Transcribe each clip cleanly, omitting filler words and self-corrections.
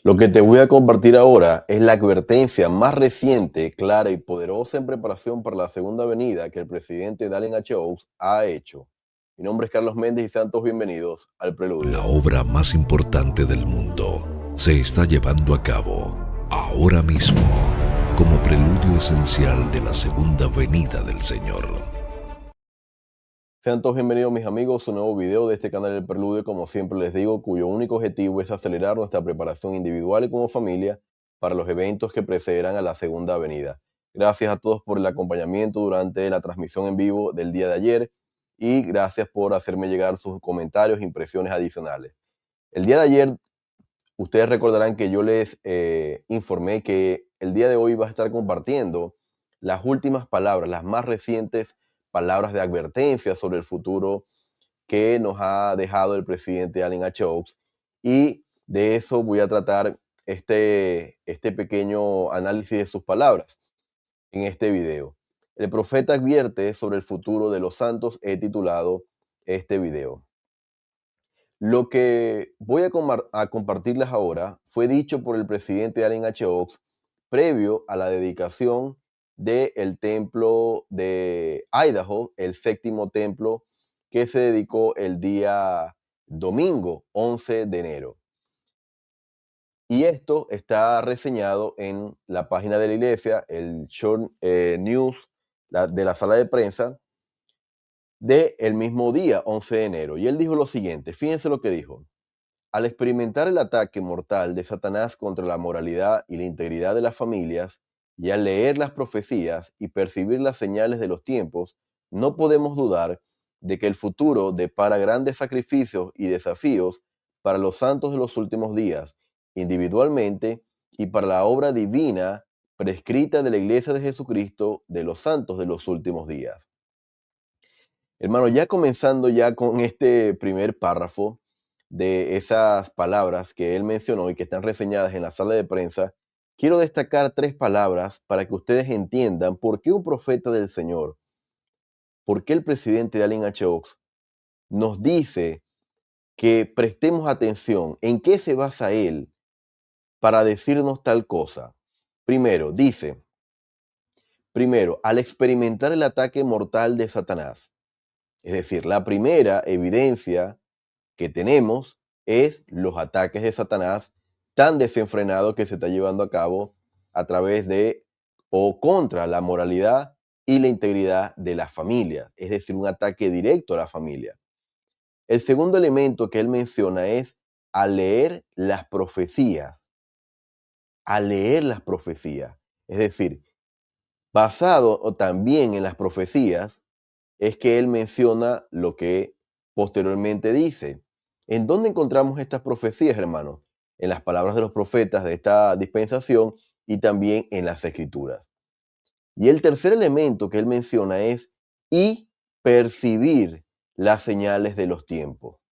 Lo que te voy a compartir ahora es la advertencia más reciente, clara y poderosa en preparación para la segunda venida que el presidente Dallin H. Oaks ha hecho. Mi nombre es Carlos Méndez y sean todos bienvenidos al La Preludio. obra más importante del mundo se está llevando a cabo ahora mismo como preludio esencial de la segunda venida del Señor. Sean todos bienvenidos mis amigos a un nuevo video de este canal El Preludio, como siempre les digo, cuyo único objetivo es acelerar nuestra preparación individual y como familia para los eventos que precederán a la segunda venida. Gracias a todos por el acompañamiento durante la transmisión en vivo del día de ayer y gracias por hacerme llegar sus comentarios e impresiones adicionales. El día de ayer, ustedes recordarán que yo les informé que el día de hoy va a estar compartiendo las últimas palabras, las más recientes palabras de advertencia sobre el futuro que nos ha dejado el presidente Dallin H. Oaks. Y de eso voy a tratar este pequeño análisis de sus palabras en este video. El profeta advierte sobre el futuro de los santos. He titulado este video. Lo que voy a compartirles ahora fue dicho por el presidente Dallin H. Oaks previo a la dedicación del templo de Idaho, el séptimo templo que se dedicó el día domingo 11 de enero. Y esto está reseñado en la página de la iglesia, el Short News de la sala de prensa del mismo día 11 de enero. Y él dijo lo siguiente, fíjense lo que dijo. Al experimentar el ataque mortal de Satanás contra la moralidad y la integridad de las familias, y al leer las profecías y percibir las señales de los tiempos, no podemos dudar de que el futuro depara grandes sacrificios y desafíos para los santos de los últimos días, individualmente y para la obra divina prescrita de la Iglesia de Jesucristo de los santos de los últimos días. Hermano, ya comenzando ya con este primer párrafo de esas palabras que él mencionó y que están reseñadas en la sala de prensa, quiero destacar tres palabras para que ustedes entiendan por qué un profeta del Señor, por qué el presidente Dallin H. Oaks nos dice que prestemos atención en qué se basa él para decirnos tal cosa. Primero, al experimentar el ataque mortal de Satanás. Es decir, la primera evidencia que tenemos es los ataques de Satanás tan desenfrenados que se está llevando a cabo a través de o contra la moralidad y la integridad de las familias, es decir, un ataque directo a la familia. El segundo elemento que él menciona es a leer las profecías, es decir, basado o también en las profecías, es que él menciona lo que posteriormente dice. ¿En dónde encontramos estas profecías, hermanos? En las palabras de los profetas de esta dispensación y también en las escrituras. Y el tercer elemento que él menciona es y percibir las señales de los tiempos.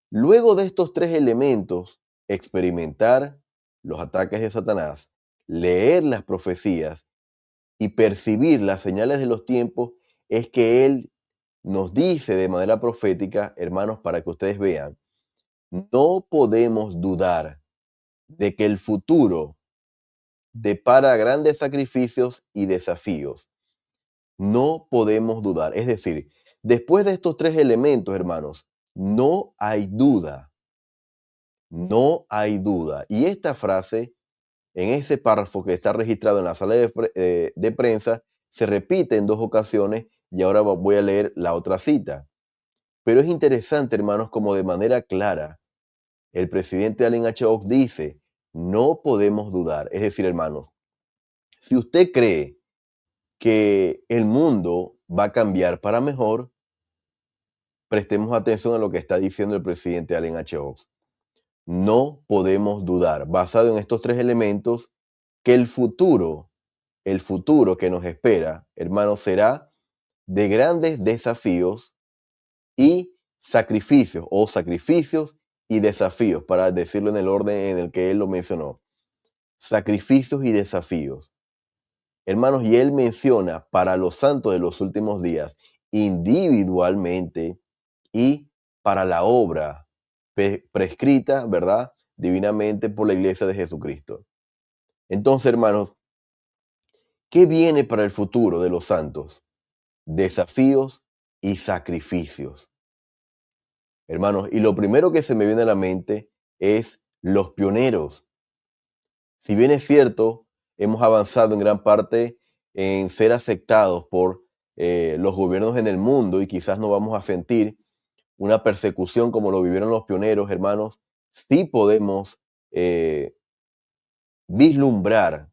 Luego de estos tres elementos, experimentar los ataques de Satanás, leer las profecías y percibir las señales de los tiempos, es que él nos dice de manera profética, hermanos, para que ustedes vean, no podemos dudar de que el futuro depara grandes sacrificios y desafíos. No podemos dudar. Es decir, después de estos tres elementos, hermanos, no hay duda. No hay duda. Y esta frase, en ese párrafo que está registrado en la sala de prensa, se repite en dos ocasiones y ahora voy a leer la otra cita. Pero es interesante, hermanos, como de manera clara, el presidente Dallin H. Oaks dice, no podemos dudar. Es decir, hermanos, si usted cree que el mundo va a cambiar para mejor, prestemos atención a lo que está diciendo el presidente Dallin H. Oaks. No podemos dudar, basado en estos tres elementos, que el futuro que nos espera, hermanos, será de grandes desafíos y sacrificios y desafíos, para decirlo en el orden en el que él lo mencionó. Sacrificios y desafíos. Hermanos, y él menciona para los santos de los últimos días, individualmente y para la obra prescrita, ¿verdad?, divinamente por la iglesia de Jesucristo. Entonces, hermanos, ¿qué viene para el futuro de los santos? Desafíos y sacrificios. Hermanos, y lo primero que se me viene a la mente es los pioneros. Si bien es cierto, hemos avanzado en gran parte en ser aceptados por los gobiernos en el mundo y quizás no vamos a sentir una persecución como lo vivieron los pioneros, hermanos, sí podemos eh, vislumbrar,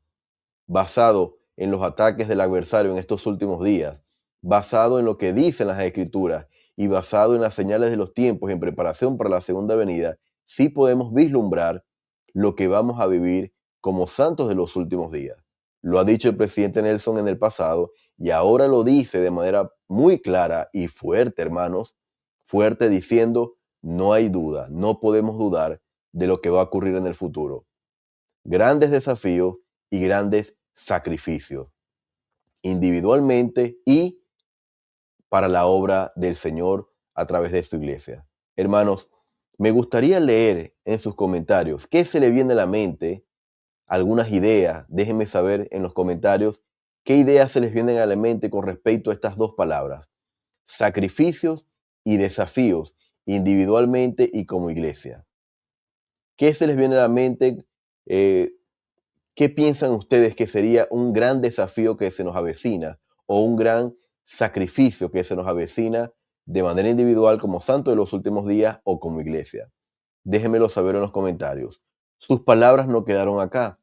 basado en los ataques del adversario en estos últimos días, basado en lo que dicen las escrituras y basado en las señales de los tiempos en preparación para la segunda venida, sí podemos vislumbrar lo que vamos a vivir como santos de los últimos días. Lo ha dicho el presidente Nelson en el pasado y ahora lo dice de manera muy clara y fuerte, hermanos, fuerte diciendo, no hay duda, no podemos dudar de lo que va a ocurrir en el futuro. Grandes desafíos y grandes sacrificios, individualmente y para la obra del Señor a través de su iglesia. Hermanos, me gustaría leer en sus comentarios qué se le viene a la mente, algunas ideas. Déjenme saber en los comentarios qué ideas se les vienen a la mente con respecto a estas dos palabras, sacrificios y desafíos, individualmente y como iglesia. ¿Qué se les viene a la mente? Eh, ¿Qué piensan ustedes que sería un gran desafío que se nos avecina o un gran sacrificio que se nos avecina de manera individual como santo de los últimos días o como iglesia? Déjenmelo saber en los comentarios. Sus palabras no quedaron acá,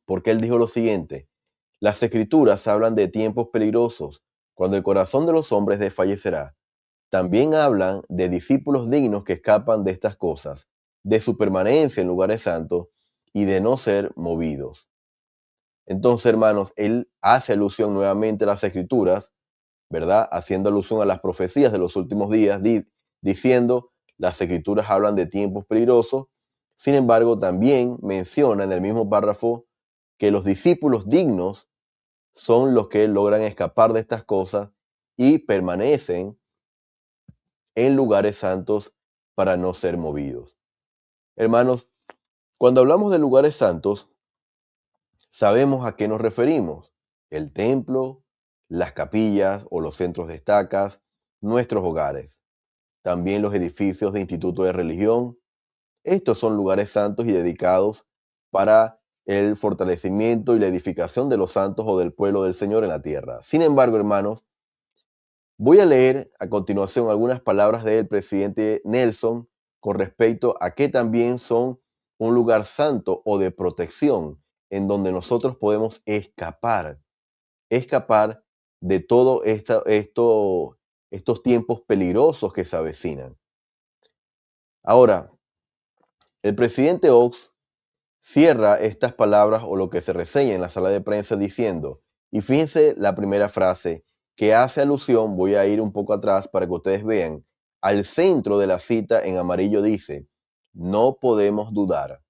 porque él dijo lo siguiente: las escrituras hablan de tiempos peligrosos, cuando el corazón de los hombres desfallecerá. También hablan de discípulos dignos que escapan de estas cosas, de su permanencia en lugares santos y de no ser movidos. Entonces, hermanos, él hace alusión nuevamente a las escrituras, ¿verdad? Haciendo alusión a las profecías de los últimos días, diciendo, las escrituras hablan de tiempos peligrosos. Sin embargo, también menciona en el mismo párrafo que los discípulos dignos son los que logran escapar de estas cosas y permanecen en lugares santos para no ser movidos. Hermanos, cuando hablamos de lugares santos, sabemos a qué nos referimos: el templo, las capillas o los centros de estacas, nuestros hogares, también los edificios de institutos de religión. Estos son lugares santos y dedicados para el fortalecimiento y la edificación de los santos o del pueblo del Señor en la tierra. Sin embargo, hermanos, voy a leer a continuación algunas palabras del presidente Nelson con respecto a que también son un lugar santo o de protección en donde nosotros podemos escapar de todos estos tiempos peligrosos que se avecinan. Ahora, el presidente Oaks cierra estas palabras o lo que se reseña en la sala de prensa diciendo, y fíjense la primera frase que hace alusión, voy a ir un poco atrás para que ustedes vean, al centro de la cita en amarillo dice, no podemos dudar.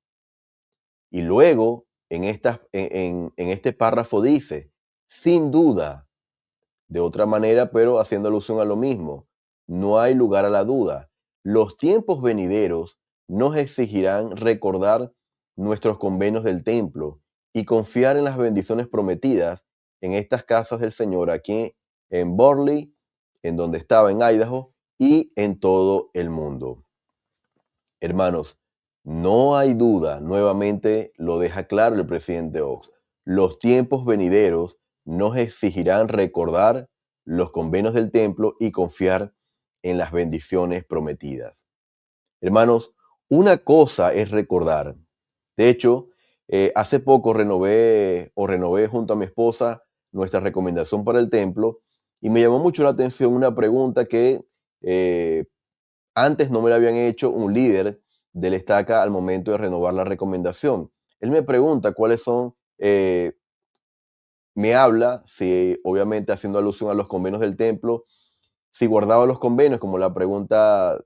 Y luego en este párrafo dice, sin duda, de otra manera, pero haciendo alusión a lo mismo, no hay lugar a la duda. Los tiempos venideros nos exigirán recordar nuestros convenios del templo y confiar en las bendiciones prometidas en estas casas del Señor aquí en Burley, en donde estaba en Idaho y en todo el mundo. Hermanos, no hay duda, nuevamente lo deja claro el presidente Oaks, los tiempos venideros nos exigirán recordar los convenios del templo y confiar en las bendiciones prometidas. Hermanos, una cosa es recordar. De hecho, hace poco renové junto a mi esposa nuestra recomendación para el templo y me llamó mucho la atención una pregunta que antes no me la habían hecho un líder del estaca al momento de renovar la recomendación. Él me pregunta cuáles son, me habla, si obviamente haciendo alusión a los convenios del templo, si guardaba los convenios, como la pregunta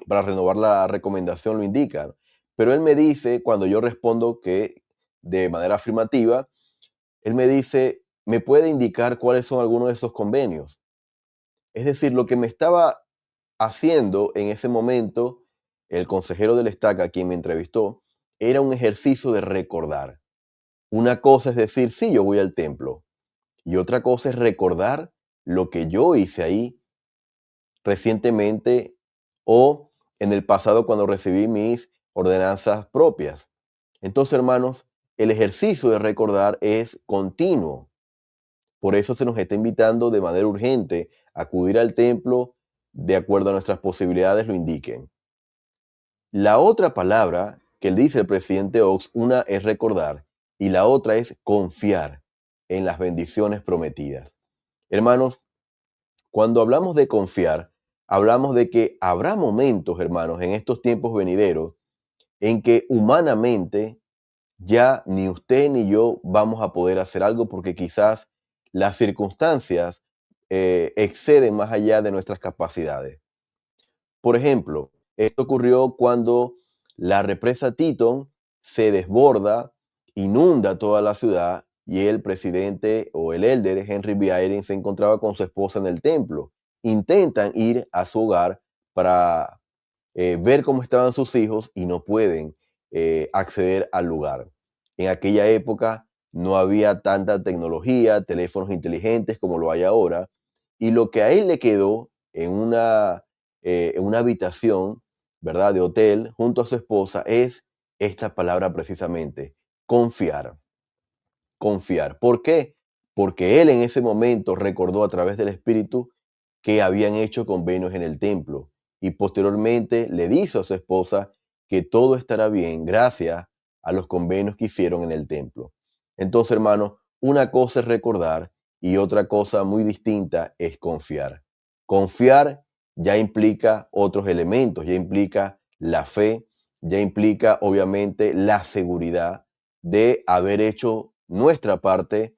para renovar la recomendación lo indica. Pero él me dice, cuando yo respondo que de manera afirmativa, él me dice, ¿me puede indicar cuáles son algunos de esos convenios? Es decir, lo que me estaba haciendo en ese momento el consejero del Estaca, quien me entrevistó, era un ejercicio de recordar. Una cosa es decir, sí, yo voy al templo, y otra cosa es recordar lo que yo hice ahí recientemente o en el pasado cuando recibí mis ordenanzas propias. Entonces, hermanos, el ejercicio de recordar es continuo. Por eso se nos está invitando de manera urgente a acudir al templo de acuerdo a nuestras posibilidades lo indiquen. La otra palabra que dice el presidente Oaks, una es recordar y la otra es confiar en las bendiciones prometidas. Hermanos, cuando hablamos de confiar, hablamos de que habrá momentos, hermanos, en estos tiempos venideros en que humanamente ya ni usted ni yo vamos a poder hacer algo porque quizás las circunstancias exceden más allá de nuestras capacidades. Por ejemplo, esto ocurrió cuando la represa Teton se desborda, inunda toda la ciudad y el presidente o el elder Henry B. Eyring se encontraba con su esposa en el templo. Intentan ir a su hogar para ver cómo estaban sus hijos y no pueden acceder al lugar. En aquella época no había tanta tecnología, teléfonos inteligentes como lo hay ahora, y lo que a él le quedó en una habitación, ¿verdad?, de hotel junto a su esposa es esta palabra precisamente, confiar. Confiar. ¿Por qué? Porque él en ese momento recordó a través del Espíritu que habían hecho convenios en el templo y posteriormente le dijo a su esposa que todo estará bien gracias a los convenios que hicieron en el templo. Entonces, hermano, una cosa es recordar y otra cosa muy distinta es confiar. Confiar ya implica otros elementos, ya implica la fe, ya implica obviamente la seguridad de haber hecho nuestra parte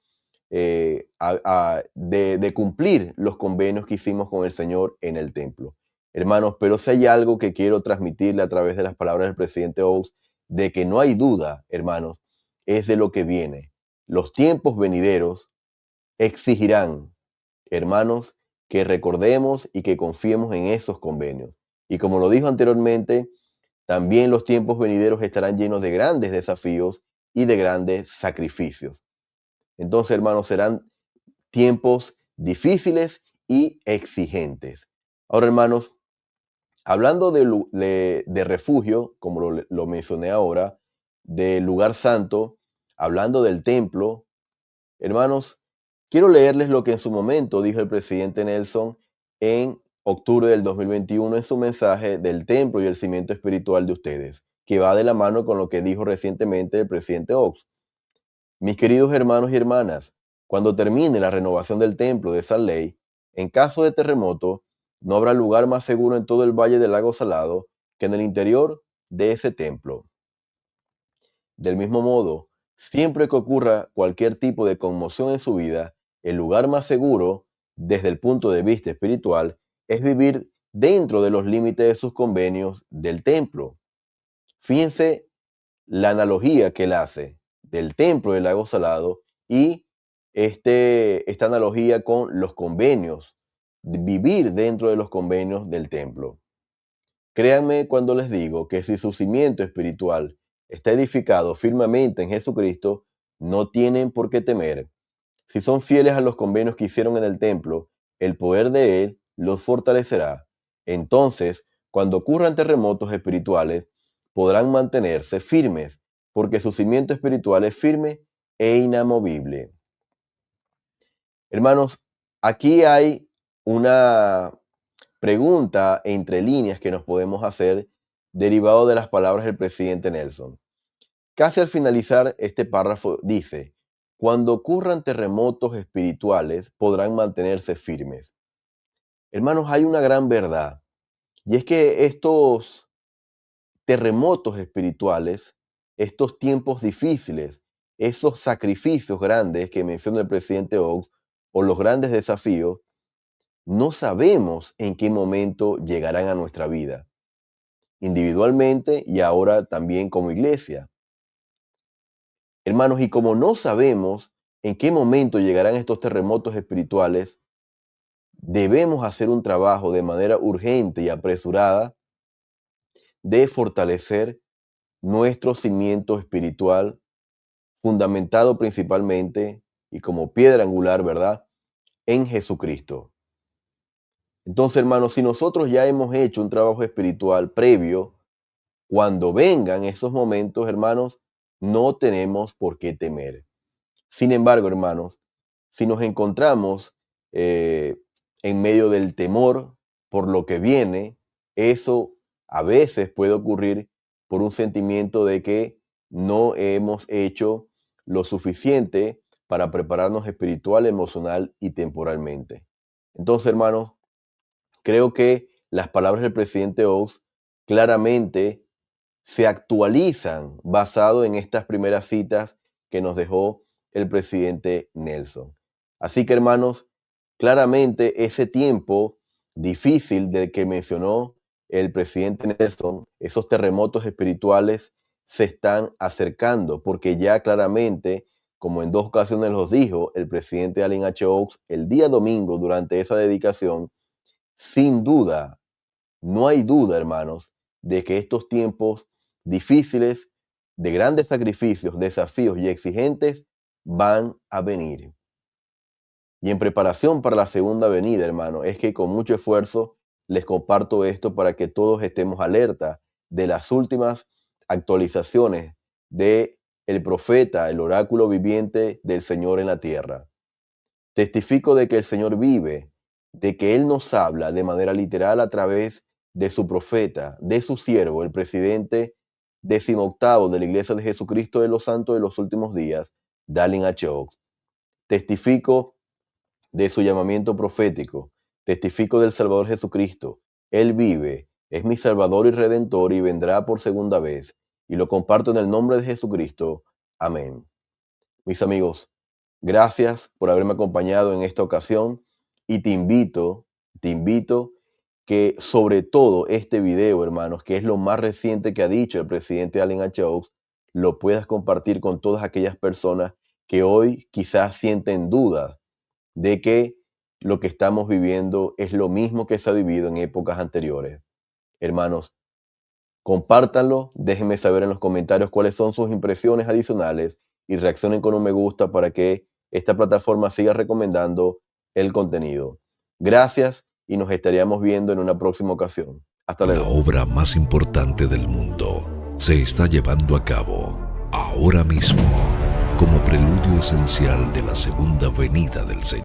de cumplir los convenios que hicimos con el Señor en el templo. Hermanos, pero si hay algo que quiero transmitirle a través de las palabras del presidente Oaks, de que no hay duda, hermanos, es de lo que viene. Los tiempos venideros exigirán, hermanos, que recordemos y que confiemos en esos convenios. Y como lo dijo anteriormente, también los tiempos venideros estarán llenos de grandes desafíos y de grandes sacrificios. Entonces, hermanos, serán tiempos difíciles y exigentes. Ahora, hermanos, hablando de refugio, como lo mencioné ahora, del lugar santo, hablando del templo, hermanos, quiero leerles lo que en su momento dijo el presidente Nelson en octubre del 2021 en su mensaje del templo y el cimiento espiritual de ustedes, que va de la mano con lo que dijo recientemente el presidente Oaks. Mis queridos hermanos y hermanas, cuando termine la renovación del templo de Salt Lake, en caso de terremoto, no habrá lugar más seguro en todo el valle del lago Salado que en el interior de ese templo. Del mismo modo, siempre que ocurra cualquier tipo de conmoción en su vida, el lugar más seguro, desde el punto de vista espiritual, es vivir dentro de los límites de sus convenios del templo. Fíjense la analogía que él hace del templo del lago Salado y esta analogía con los convenios, de vivir dentro de los convenios del templo. Créanme cuando les digo que si su cimiento espiritual está edificado firmemente en Jesucristo, no tienen por qué temer. Si son fieles a los convenios que hicieron en el templo, el poder de Él los fortalecerá. Entonces, cuando ocurran terremotos espirituales, podrán mantenerse firmes, porque su cimiento espiritual es firme e inamovible. Hermanos, aquí hay una pregunta entre líneas que nos podemos hacer derivado de las palabras del presidente Nelson. Casi al finalizar este párrafo dice, cuando ocurran terremotos espirituales podrán mantenerse firmes. Hermanos, hay una gran verdad, y es que estos terremotos espirituales, estos tiempos difíciles, esos sacrificios grandes que menciona el presidente Oaks, o los grandes desafíos, no sabemos en qué momento llegarán a nuestra vida, individualmente y ahora también como iglesia. Hermanos, y como no sabemos en qué momento llegarán estos terremotos espirituales, debemos hacer un trabajo de manera urgente y apresurada de fortalecer nuestro cimiento espiritual, fundamentado principalmente y como piedra angular, ¿verdad?, en Jesucristo. Entonces, hermanos, si nosotros ya hemos hecho un trabajo espiritual previo, cuando vengan esos momentos, hermanos, no tenemos por qué temer. Sin embargo, hermanos, si nos encontramos eh, en medio del temor por lo que viene, eso a veces puede ocurrir por un sentimiento de que no hemos hecho lo suficiente para prepararnos espiritual, emocional y temporalmente. Entonces, hermanos, creo que las palabras del presidente Oaks claramente se actualizan basado en estas primeras citas que nos dejó el presidente Nelson. Así que, hermanos, claramente ese tiempo difícil del que mencionó el presidente Nelson, esos terremotos espirituales se están acercando, porque ya claramente, como en 2 ocasiones los dijo el presidente Allen H. Oaks el día domingo durante esa dedicación, sin duda, no hay duda, hermanos, de que estos tiempos difíciles, de grandes sacrificios, desafíos y exigentes, van a venir. Y en preparación para la segunda venida, hermano, es que con mucho esfuerzo les comparto esto para que todos estemos alerta de las últimas actualizaciones de el profeta, el oráculo viviente del Señor en la tierra. Testifico de que el Señor vive, de que Él nos habla de manera literal a través de su profeta, de su siervo, el presidente 18º de la Iglesia de Jesucristo de los Santos de los Últimos Días, Dallin H. Oaks. Testifico de su llamamiento profético, testifico del Salvador Jesucristo. Él vive, es mi Salvador y Redentor y vendrá por segunda vez. Y lo comparto en el nombre de Jesucristo. Amén. Mis amigos, gracias por haberme acompañado en esta ocasión y te invito que sobre todo este video, hermanos, que es lo más reciente que ha dicho el presidente Allen H. Oaks, lo puedas compartir con todas aquellas personas que hoy quizás sienten dudas de que lo que estamos viviendo es lo mismo que se ha vivido en épocas anteriores. Hermanos, compártanlo, déjenme saber en los comentarios cuáles son sus impresiones adicionales y reaccionen con un me gusta para que esta plataforma siga recomendando el contenido. Gracias y nos estaríamos viendo en una próxima ocasión. Hasta luego. La obra más importante del mundo se está llevando a cabo ahora mismo como preludio esencial de la segunda venida del Señor.